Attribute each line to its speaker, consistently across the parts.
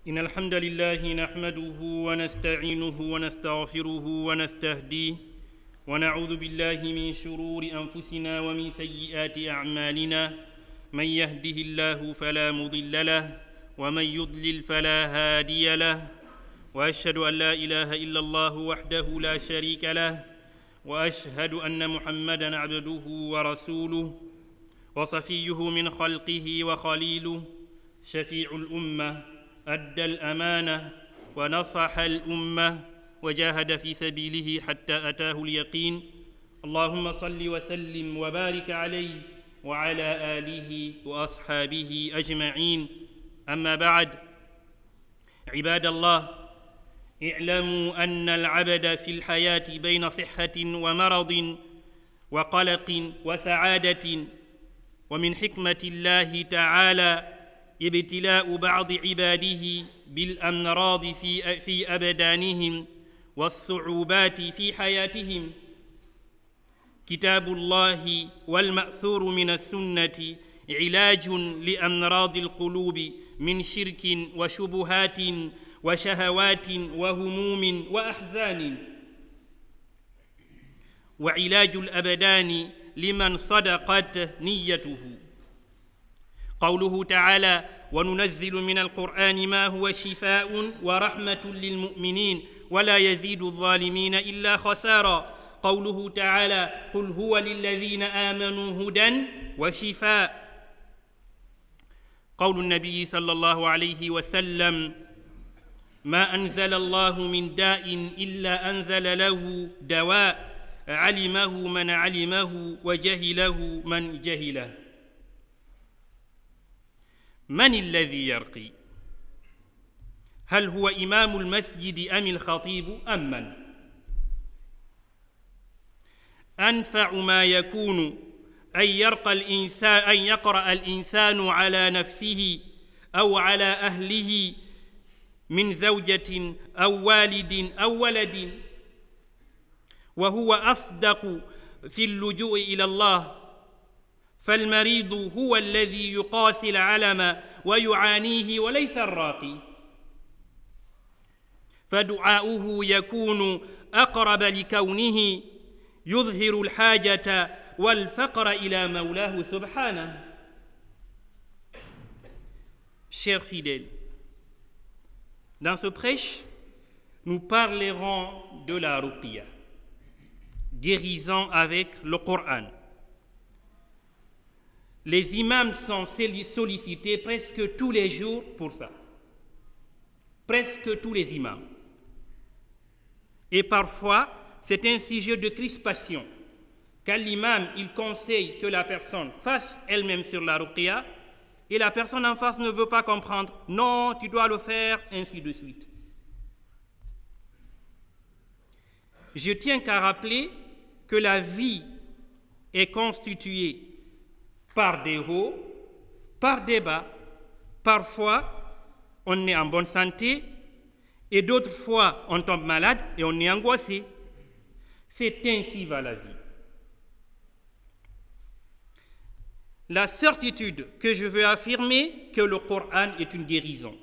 Speaker 1: إن الحمد لله نحمده ونستعينه ونستغفره ونستهديه ونعوذ بالله من شرور أنفسنا ومن سيئات أعمالنا من يهده الله فلا مضل له ومن يضلل فلا هادي له وأشهد أن لا إله إلا الله وحده لا شريك له وأشهد أن محمدًا عبده ورسوله وصفيه من خلقه وخليله شفيع الأمة أدى الأمانة ونصح الأمة وجاهد في سبيله حتى أتاه اليقين اللهم صل وسلم وبارك عليه وعلى آله وأصحابه أجمعين أما بعد عباد الله اعلموا أن العبد في الحياة بين صحة ومرض وقلق وسعادة ومن حكمة الله تعالى ابتلاء بعض عباده بالأمراض في أبدانهم والصعوبات في حياتهم. كتاب الله والمأثور من السنة علاج لأمراض القلوب من شرك وشبهات وشهوات وهموم وأحزان، وعلاج الأبدان لمن صدقت نيته. قوله تعالى: وننزل من القرآن ما هو شفاء ورحمة للمؤمنين ولا يزيد الظالمين إلا خسارا. قوله تعالى: قل هو للذين آمنوا هدى وشفاء. قول النبي صلى الله عليه وسلم: ما أنزل الله من داء إلا أنزل له دواء علمه من علمه وجهله من جهله. من الذي يرقي؟ هل هو إمام المسجد أم الخطيب أم من؟ أنفع ما يكون أن يقرأ الإنسان على نفسه أو على أهله من زوجة أو والد أو ولد، وهو أصدق في اللجوء إلى الله، فالمريض هو الذي يقاسي العلم ويعانيه وليس الراقي، فدعاؤه يكون أقرب لكونه يظهر الحاجة والفقر إلى مولاه سبحانه. Chers fidèles, dans ce prêche, nous parlerons de la ruqya, guérison avec le Coran. Les imams sont sollicités presque tous les jours pour ça. Presque tous les imams. Et parfois, c'est un sujet de crispation. Quand l'imam, il conseille que la personne fasse elle-même sur la ruqya, et la personne en face ne veut pas comprendre. Non, tu dois le faire, ainsi de suite. Je tiens qu'à rappeler que la vie est constituée par des hauts, par des bas. Parfois, on est en bonne santé et d'autres fois, on tombe malade et on est angoissé. C'est ainsi va la vie. La certitude que je veux affirmer que le Coran est une guérison.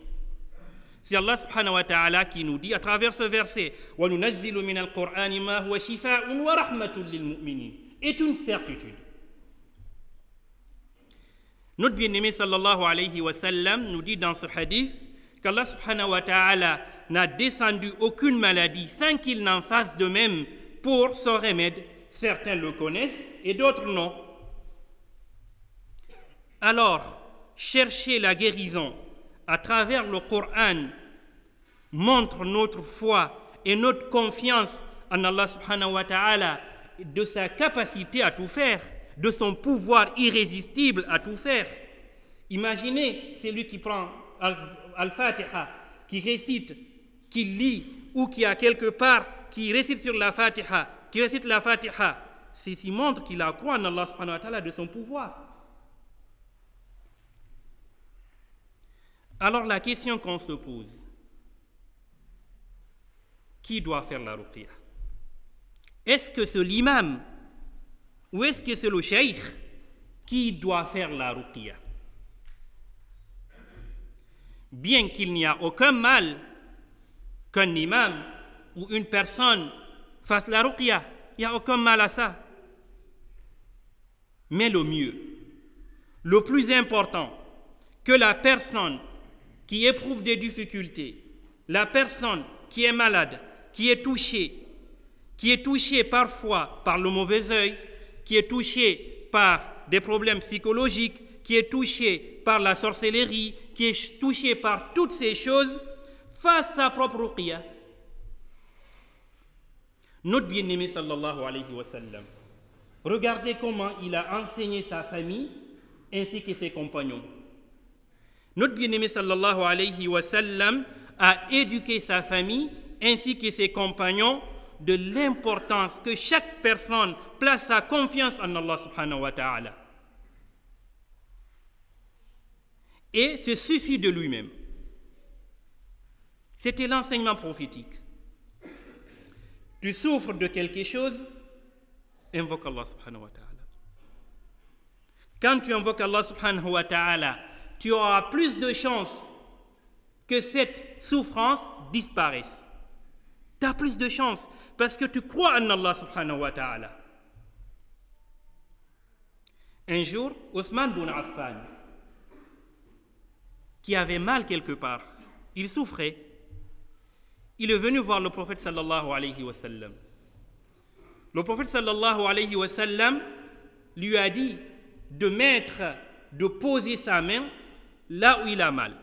Speaker 1: C'est Allah subhanahu wa ta'ala qui nous dit à travers ce verset « وَنُنَزِّلُ مِنَ الْقُرْآنِ مَا هُوَ شِفَاءٌ وَرَحْمَةٌ لِلْمُؤْمِنِينَ » est une certitude. Notre bien-aimé sallallahu alayhi wa sallam nous dit dans ce hadith qu'Allah subhanahu wa ta'ala n'a descendu aucune maladie sans qu'il n'en fasse de même pour son remède. Certains le connaissent et d'autres non. Alors, chercher la guérison à travers le Coran montre notre foi et notre confiance en Allah subhanahu wa ta'ala, de sa capacité à tout faire, de son pouvoir irrésistible à tout faire. Imaginez celui qui prend Al-Fatiha, qui récite, qui lit, ou qui a quelque part, qui récite sur la Fatiha, qui récite la Fatiha. Ceci montre qu'il a cru en Allah subhanahu wa ta'ala de son pouvoir. Alors la question qu'on se pose, qui doit faire la ruqya? Est-ce que c'est l'imam ou est-ce que c'est le cheikh qui doit faire la ruqya? Bien qu'il n'y a aucun mal qu'un imam ou une personne fasse la ruqya, il n'y a aucun mal à ça. Mais le mieux, le plus important, que la personne qui éprouve des difficultés, la personne qui est malade, qui est touchée parfois par le mauvais œil, qui est touchée par des problèmes psychologiques, qui est touchée par la sorcellerie, qui est touchée par toutes ces choses, fasse sa propre ruqya. Notre bien-aimé sallallahu alayhi wa sallam, regardez comment il a enseigné sa famille ainsi que ses compagnons. Notre bien-aimé sallallahu alayhi wa sallam a éduqué sa famille ainsi que ses compagnons de l'importance que chaque personne place sa confiance en Allah subhanahu wa ta'ala et se soucie de lui-même. C'était l'enseignement prophétique. Tu souffres de quelque chose, invoque Allah subhanahu wa ta'ala. Quand tu invoques Allah subhanahu wa ta'ala, tu auras plus de chances que cette souffrance disparaisse. Tu as plus de chances parce que tu crois en Allah subhanahu wa ta'ala. Un jour, Othman ibn Affan, qui avait mal quelque part, il souffrait. Il est venu voir le prophète sallallahu alayhi wa sallam. Le prophète sallallahu alayhi wa sallam lui a dit de poser sa main là où il a mal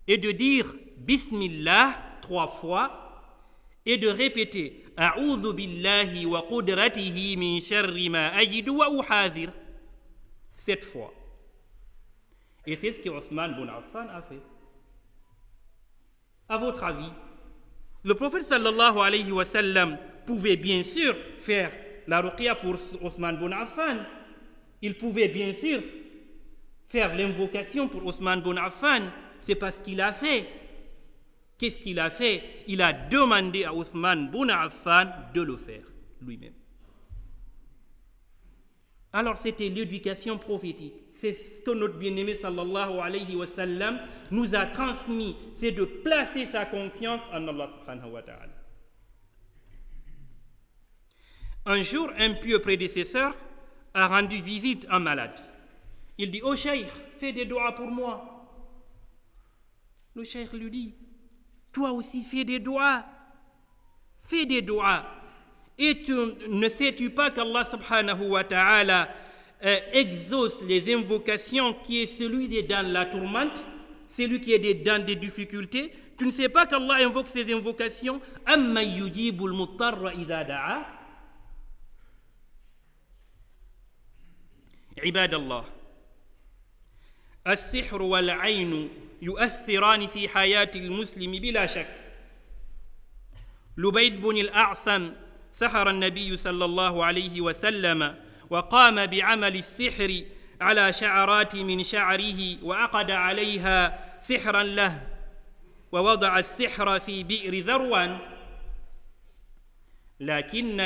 Speaker 1: et de dire Bismillah 3 fois et de répéter A'udhu billahi wa qudratihi min sharri ma ajidu wa uhadhir 7 fois. Et c'est ce que Othman ibn Affan a fait. À votre avis, le prophète sallallahu alayhi wa sallam pouvait bien sûr faire la ruqya pour Othman ibn Affan. Il pouvait bien sûr faire l'invocation pour Othman ibn Affan. C'est pas ce qu'il a fait. Qu'est-ce qu'il a fait? Il a demandé à Othman ibn Affan de le faire lui-même. Alors c'était l'éducation prophétique. C'est ce que notre bien-aimé sallallahu alayhi wa sallam nous a transmis, c'est de placer sa confiance en Allah subhanahu wa ta'ala. Un jour, un pieux prédécesseur a rendu visite à un malade. Il dit, oh cheikh, fais des doigts pour moi. Le cheikh lui dit, toi aussi fais des doigts. Fais des doigts. Et ne sais-tu pas qu'Allah subhanahu wa ta'ala exauce les invocations qui est celui qui est dans la tourmente, celui qui est dans des difficultés. Tu ne sais pas qu'Allah invoque ces invocations. Amma yujibul muttarra idha da'a. عباد الله السحر والعين يؤثران في حياة المسلم بلا شك. لبيد بن الأعصم سحر النبي صلى الله عليه وسلم وقام بعمل السحر على شعرات من شعره وعقد عليها سحرا له ووضع السحر في بئر ذروان لكن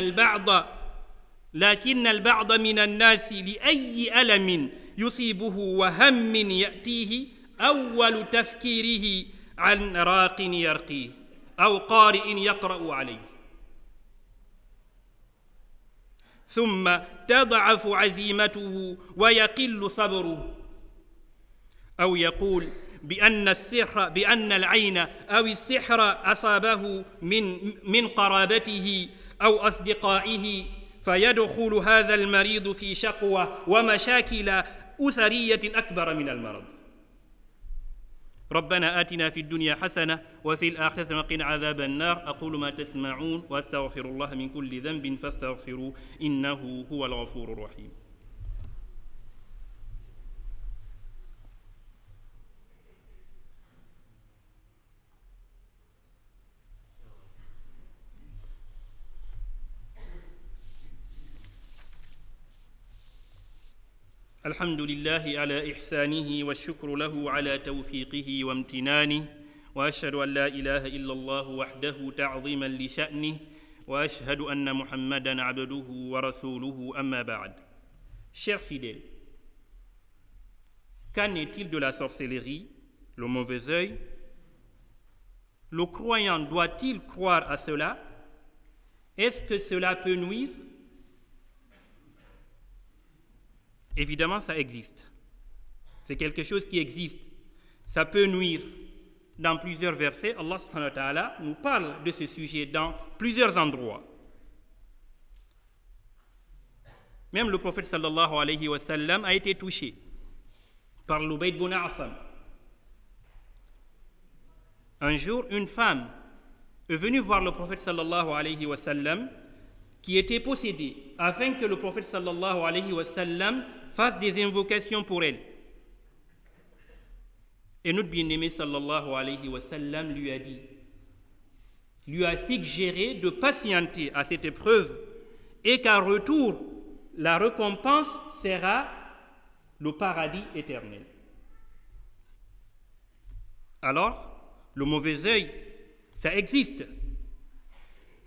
Speaker 1: البعض من الناس لأي ألم يصيبه وهم يأتيه أول تفكيره عن راق يرقيه أو قارئ يقرأ عليه ثم تضعف عزيمته ويقل صبره أو يقول بأن العين أو السحر أصابه من قرابته أو أصدقائه فيدخل هذا المريض في شقوى ومشاكل أسرية أكبر من المرض. ربنا آتنا في الدنيا حسنة وفي الآخرة وقنا عذاب النار. أقول ما تسمعون وأستغفر الله من كل ذنب فاستغفروه إنه هو الغفور الرحيم. الحمد لله على إحسانه والشكر له على توفيقه وامتنانه وأشهد أن لا إله إلا الله وحده تعظيما لشأنه وأشهد أن محمدًا عبده ورسوله أما بعد. Chers fidèles, qu'en est-il de la sorcellerie le mauvais œil, le croyant doit-il croire à cela? Est-ce que cela peut nuire? Évidemment, ça existe. C'est quelque chose qui existe. Ça peut nuire. Dans plusieurs versets, Allah subhanahu wa ta'ala nous parle de ce sujet dans plusieurs endroits. Même le prophète sallallahu alayhi wa sallam a été touché par l'Ubayd ibn Asam. Un jour, une femme est venue voir le prophète sallallahu alayhi wa sallam qui était possédée afin que le prophète sallallahu alayhi wa sallam fasse des invocations pour elle. Et notre bien-aimé sallallahu alayhi wa sallam lui a suggéré de patienter à cette épreuve et qu'à retour, la récompense sera le paradis éternel. Alors, le mauvais œil, ça existe.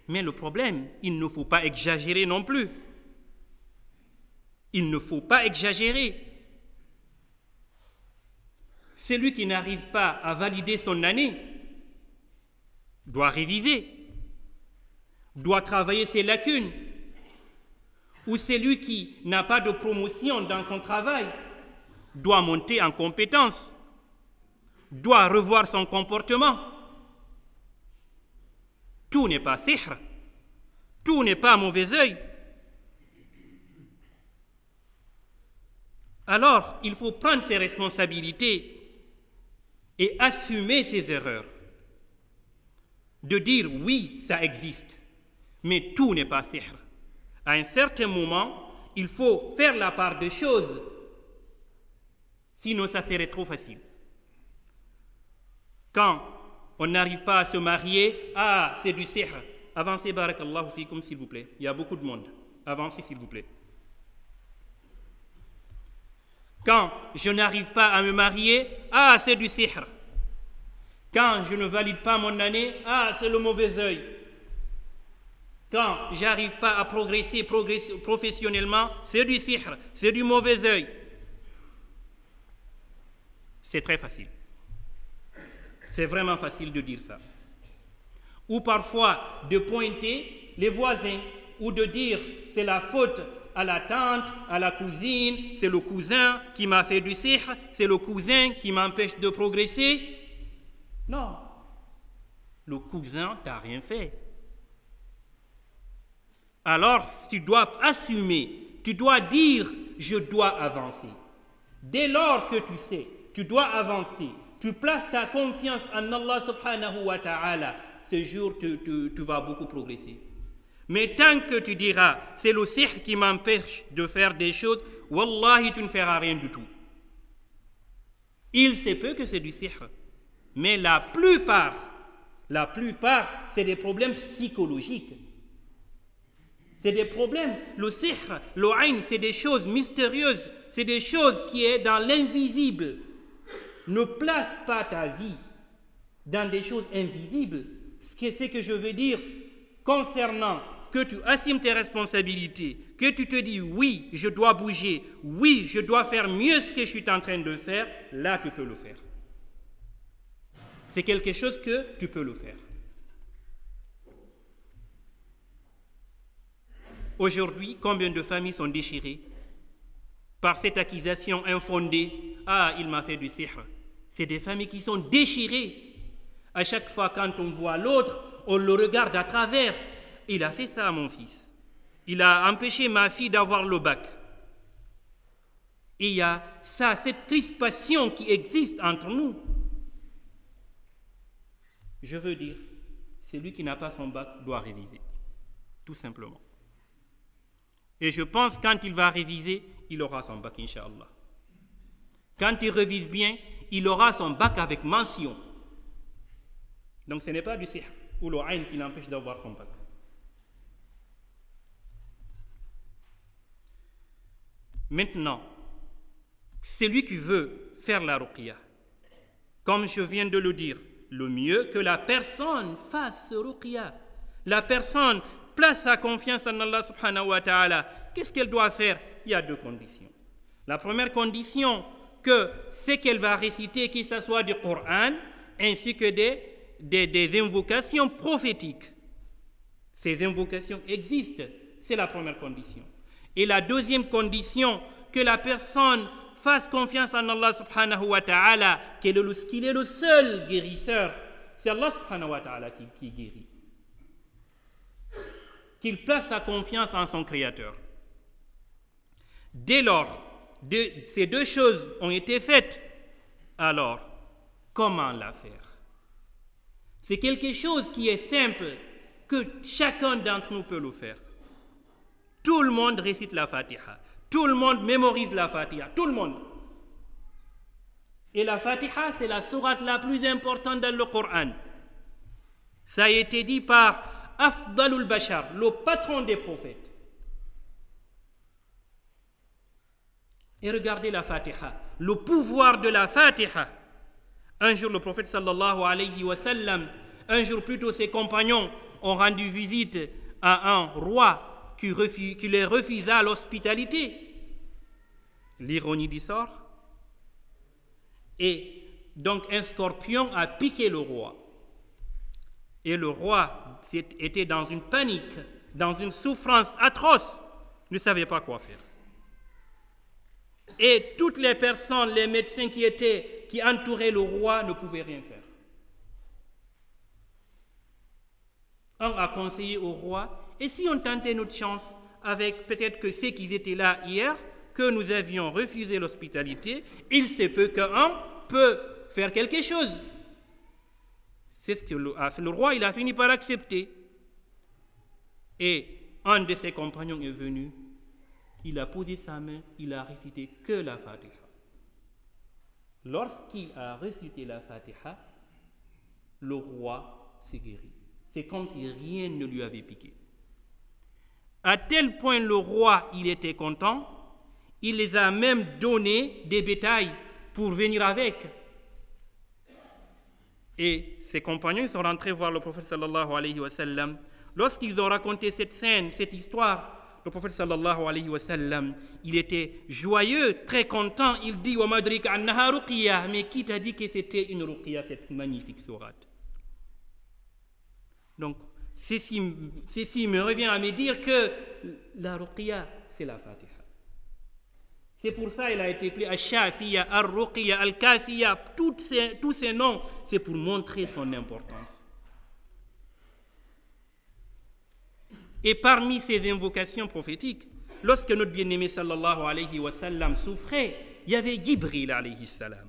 Speaker 1: Mais le problème, il ne faut pas exagérer non plus. Il ne faut pas exagérer. Celui qui n'arrive pas à valider son année doit réviser, doit travailler ses lacunes. Ou celui qui n'a pas de promotion dans son travail doit monter en compétence, doit revoir son comportement. Tout n'est pas sihr, tout n'est pas mauvais œil. Alors, il faut prendre ses responsabilités et assumer ses erreurs. De dire oui, ça existe, mais tout n'est pas sihr. À un certain moment, il faut faire la part des choses. Sinon, ça serait trop facile. Quand on n'arrive pas à se marier, c'est du sihr. Avancez, barakallahu fikum, s'il vous plaît. Il y a beaucoup de monde. Avancez, s'il vous plaît. Quand je n'arrive pas à me marier, c'est du sihr. Quand je ne valide pas mon année, c'est le mauvais œil. Quand j'arrive pas à progresser professionnellement, c'est du sihr, c'est du mauvais œil. C'est très facile. C'est vraiment facile de dire ça. Ou parfois de pointer les voisins, ou de dire c'est la faute à la tante, à la cousine, c'est le cousin qui m'a fait du sihr, c'est le cousin qui m'empêche de progresser. Non, le cousin t'a rien fait. Alors, tu dois assumer, tu dois dire, je dois avancer. Dès lors que tu sais, tu dois avancer, tu places ta confiance en Allah subhanahu wa ta'ala, ce jour, tu vas beaucoup progresser. Mais tant que tu diras, c'est le sihr qui m'empêche de faire des choses, wallahi, tu ne feras rien du tout. Il se peut que c'est du sihr, mais la plupart, c'est des problèmes psychologiques. C'est des problèmes. Le sihr, le ayn, c'est des choses mystérieuses. C'est des choses qui sont dans l'invisible. Ne place pas ta vie dans des choses invisibles. C'est que je veux dire concernant que tu assumes tes responsabilités, que tu te dis oui, je dois bouger, oui, je dois faire mieux ce que je suis en train de faire, là tu peux le faire. C'est quelque chose que tu peux le faire. Aujourd'hui, combien de familles sont déchirées par cette accusation infondée? Il m'a fait du sihr. C'est des familles qui sont déchirées. À chaque fois quand on voit l'autre, on le regarde à travers. Il a fait ça à mon fils. Il a empêché ma fille d'avoir le bac. Et il y a ça, cette crispation qui existe entre nous. Je veux dire, celui qui n'a pas son bac doit réviser. Tout simplement. Et je pense que quand il va réviser, il aura son bac, Inch'Allah. Quand il révise bien, il aura son bac avec mention. Donc ce n'est pas du sihr ou le ayn qui l'empêche d'avoir son bac. Maintenant, celui qui veut faire la ruqya, comme je viens de le dire, le mieux que la personne fasse ce ruqya. La personne place sa confiance en Allah subhanahu wa ta'ala. Qu'est-ce qu'elle doit faire? Il y a deux conditions. La première condition, que ce qu'elle va réciter, qu'il soit du Coran, ainsi que des invocations prophétiques. Ces invocations existent, c'est la première condition. Et la deuxième condition, que la personne fasse confiance en Allah subhanahu wa ta'ala, qu'il est le seul guérisseur. C'est Allah subhanahu wa ta'ala qui guérit. Qu'il place sa confiance en son Créateur. Dès lors, ces deux choses ont été faites, alors, comment la faire? C'est quelque chose qui est simple, que chacun d'entre nous peut le faire. Tout le monde récite la Fatiha. Tout le monde mémorise la Fatiha. Tout le monde. Et la Fatiha, c'est la sourate la plus importante dans le Coran. Ça a été dit par Afdalul Bashar, le patron des prophètes. Et regardez la Fatiha, le pouvoir de la Fatiha. Un jour, le prophète sallallahu alayhi wa sallam, un jour plutôt, ses compagnons ont rendu visite à un roi qui les refusa l'hospitalité. L'ironie du sort. Et donc un scorpion a piqué le roi. Et le roi était dans une panique, dans une souffrance atroce, ne savait pas quoi faire. Et toutes les personnes, les médecins qui entouraient le roi ne pouvaient rien faire. On a conseillé au roi, et si on tentait notre chance avec peut-être que ceux qui étaient là hier, que nous avions refusé l'hospitalité, il se peut qu'un peut faire quelque chose. C'est ce que le roi il a fini par accepter. Et un de ses compagnons est venu, il a posé sa main, il a récité que la Fatiha. Lorsqu'il a récité la Fatiha, le roi s'est guéri. C'est comme si rien ne lui avait piqué. À tel point le roi, il était content, il les a même donné des bétails pour venir avec. Et ses compagnons sont rentrés voir le prophète sallallahu alayhi wa sallam. Lorsqu'ils ont raconté cette scène, cette histoire, le prophète sallallahu alayhi wa sallam, il était joyeux, très content. Il dit « Wa madrika annaha ruqiyya » mais qui t'a dit que c'était une ruqiyya, cette magnifique sourate? Donc, ceci me revient à me dire que la ruqiyya, c'est la Fatiha. C'est pour ça qu'il a été appelé Al-Shafiya, Al-Ruqiyya, Al-Kafiya. Tous ces noms, c'est pour montrer son importance. Et parmi ces invocations prophétiques, lorsque notre bien-aimé sallallahu alayhi wa sallam souffrait, il y avait Jibril alayhi salam.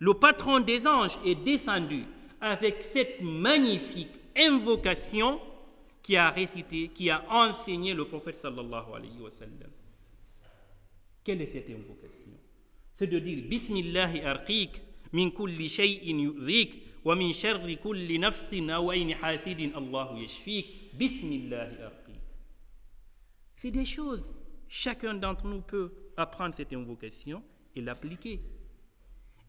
Speaker 1: Le patron des anges est descendu avec cette magnifique invocation qui a récité, qui a enseigné le prophète sallallahu alayhi wa sallam. Quelle est cette invocation? C'est de dire Bismillahi arqiq min kulli shay'in yu'dhik wa min sharri kulli nafsin aw ayni hasidin Allahu yashfik. Bismillahi arqiq. C'est des choses. Chacun d'entre nous peut apprendre cette invocation et l'appliquer.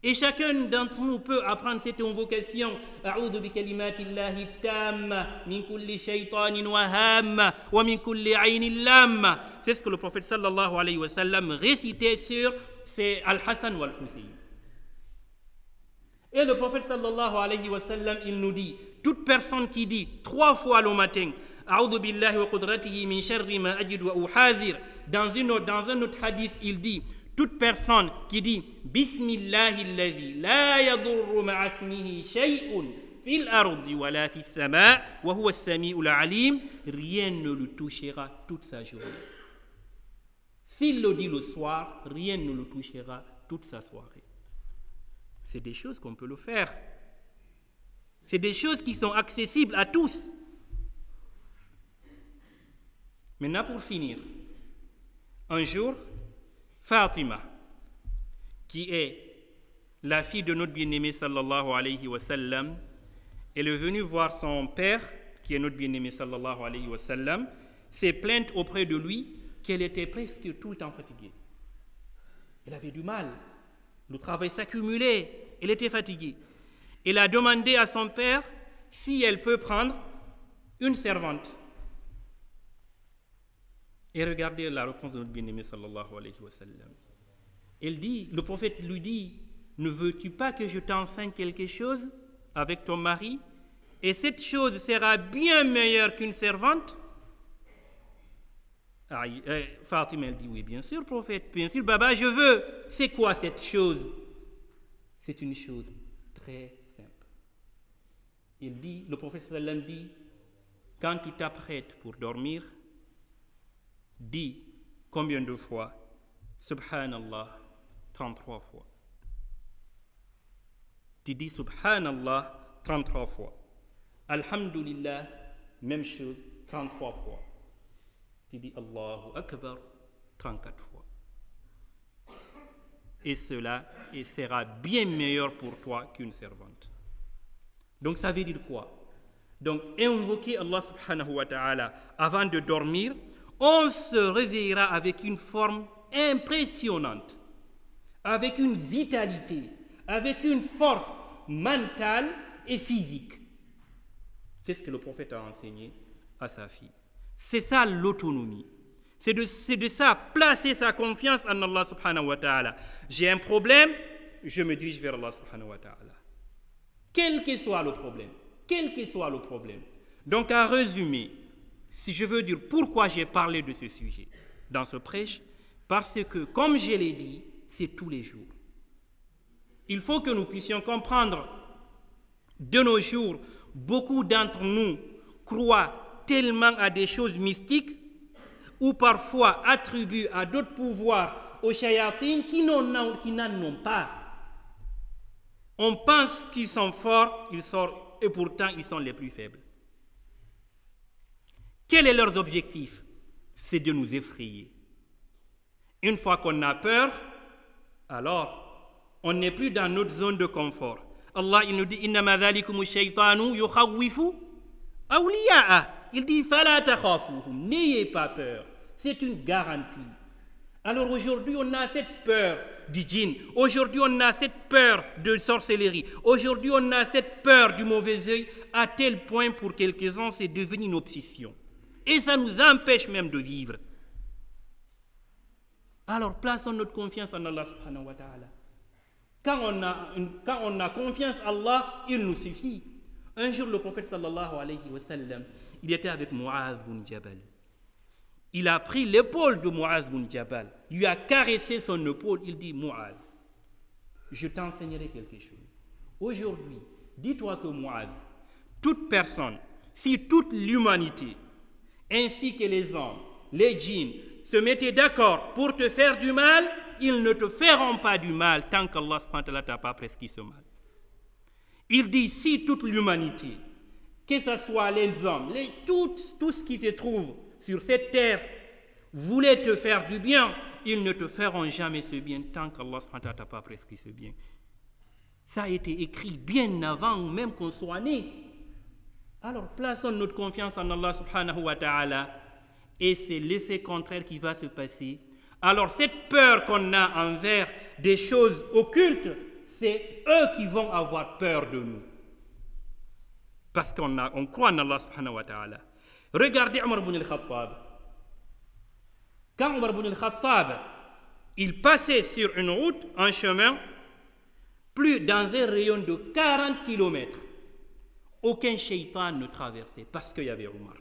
Speaker 1: Et chacun d'entre nous peut apprendre cette invocation. A'udhu bi kalimatillahi tamma min kulli shaytanin wa hamma wa min kulli aynin lamma. C'est ce que le prophète sallallahu alayhi wa sallam récitait sur Al-Hassan ou Al-Hussein. Et le prophète sallallahu alayhi wa sallam, il nous dit, toute personne qui dit 3 fois le matin, A'udhu billahi wa qudratihi min sharri ma ajid wa uhadhir, dans un autre hadith, il dit, toute personne qui dit Bismillahi alladhi la yadurru ma'a ismihi shay'un fil ardi wa la fis sama' wa huwa as-sami'ul 'alim, rien ne le touchera toute sa journée. S'il le dit le soir, rien ne le touchera toute sa soirée. C'est des choses qu'on peut le faire. C'est des choses qui sont accessibles à tous. Maintenant, pour finir, un jour, Fatima, qui est la fille de notre bien-aimé sallallahu alayhi wa sallam, elle est venue voir son père, qui est notre bien-aimé sallallahu alayhi wa sallam, s'est plainte auprès de lui qu'elle était presque tout le temps fatiguée. Elle avait du mal, le travail s'accumulait, elle était fatiguée. Elle a demandé à son père si elle peut prendre une servante. Et regardez la réponse de notre bien-aimé sallallahu alayhi wa sallam. Le prophète lui dit, ne veux-tu pas que je t'enseigne quelque chose avec ton mari, et cette chose sera bien meilleure qu'une servante? Fatima, elle dit, oui, bien sûr, prophète, bien sûr, Baba, je veux. C'est quoi cette chose? C'est une chose très simple. Le prophète sallam dit, quand tu t'apprêtes pour dormir, dis combien de fois? Subhanallah, 33 fois. Tu dis Subhanallah 33 fois. Alhamdulillah, même chose, 33 fois. Tu dis Allahu Akbar 34 fois. Et cela sera bien meilleur pour toi qu'une servante. Donc ça veut dire quoi? Donc invoquer Allah subhanahu wa ta'ala avant de dormir, on se réveillera avec une forme impressionnante, avec une vitalité, avec une force mentale et physique. C'est ce que le prophète a enseigné à sa fille. C'est ça l'autonomie. C'est de ça, placer sa confiance en Allah subhanahu wa ta'ala. J'ai un problème, je me dirige vers Allah subhanahu wa ta'ala. Quel que soit le problème. Quel que soit le problème. Donc, à résumer, si je veux dire pourquoi j'ai parlé de ce sujet dans ce prêche, parce que, comme je l'ai dit, c'est tous les jours. Il faut que nous puissions comprendre, de nos jours, beaucoup d'entre nous croient tellement à des choses mystiques ou parfois attribuent à d'autres pouvoirs aux shayatines qui n'en ont pas. On pense qu'ils sont forts, et pourtant ils sont les plus faibles. Quel est leur objectif? C'est de nous effrayer. Une fois qu'on a peur, alors on n'est plus dans notre zone de confort. Allah il nous dit innama dhalikumu shaytanu yukhawwifu awliya'a. Il dit fala takhafuhum, n'ayez pas peur. C'est une garantie. Alors aujourd'hui on a cette peur du djinn. Aujourd'hui on a cette peur de sorcellerie. Aujourd'hui on a cette peur du mauvais œil, à tel point pour quelques-uns c'est devenu une obsession. Et ça nous empêche même de vivre. Alors plaçons notre confiance en Allah subhanahu wa ta'ala. Quand on a confiance en Allah, il nous suffit. Un jour, le prophète sallallahu alayhi wa sallam, il était avec Mu'adh bin Jabal. Il a pris l'épaule de Mu'adh bin Jabal, lui a caressé son épaule. Il dit, Mu'adh, je t'enseignerai quelque chose. Aujourd'hui, dis-toi que Mu'adh, toute personne, si toute l'humanité, ainsi que les hommes, les djinns, se mettaient d'accord pour te faire du mal, ils ne te feront pas du mal tant qu'Allah subhanahu wa ta'ala t'a pas prescrit ce mal. Il dit, si toute l'humanité, que ce soit les hommes, tout ce qui se trouve sur cette terre, voulait te faire du bien, ils ne te feront jamais ce bien tant qu'Allah subhanahu wa ta'ala t'a pas prescrit ce bien. Ça a été écrit bien avant même qu'on soit né. Alors plaçons notre confiance en Allah subhanahu wa ta'ala et c'est l'effet contraire qui va se passer. Alors cette peur qu'on a envers des choses occultes, c'est eux qui vont avoir peur de nous. Parce qu'on croit en Allah subhanahu wa ta'ala. Regardez Omar ibn al-Khattab. Quand Omar ibn al-Khattab, il passait sur une route, un chemin, plus dans un rayon de 40 km, aucun shaitan ne traversait parce qu'il y avait Omar.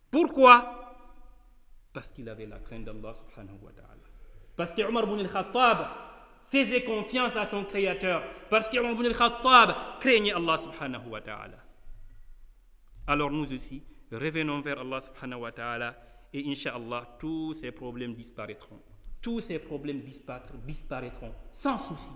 Speaker 1: Pourquoi? Parce qu'il avait la crainte d'Allah subhanahu wa ta'ala. Parce que Omar ibn al-Khattab faisait confiance à son Créateur. Parce que Omar ibn al-Khattab craignait Allah subhanahu wa ta'ala. Alors nous aussi, revenons vers Allah subhanahu wa ta'ala et Inch'Allah, tous ces problèmes disparaîtront. Tous ces problèmes disparaîtront sans souci.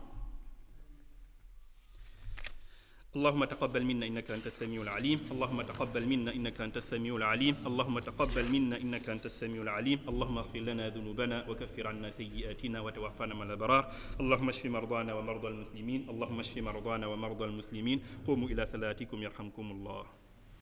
Speaker 1: اللهم تقبل منا إنك أنت السميع العليم اللهم تقبل منا إنك أنت السميع العليم اللهم تقبل منا إنك أنت السميع العليم اللهم اغفر لنا ذنوبنا وكفر عنا سيئاتنا وتوفنا مع الأبرار اللهم اشف مرضانا ومرضى المسلمين اللهم اشف مرضانا ومرضى المسلمين قوموا إلى صلاتكم يرحمكم الله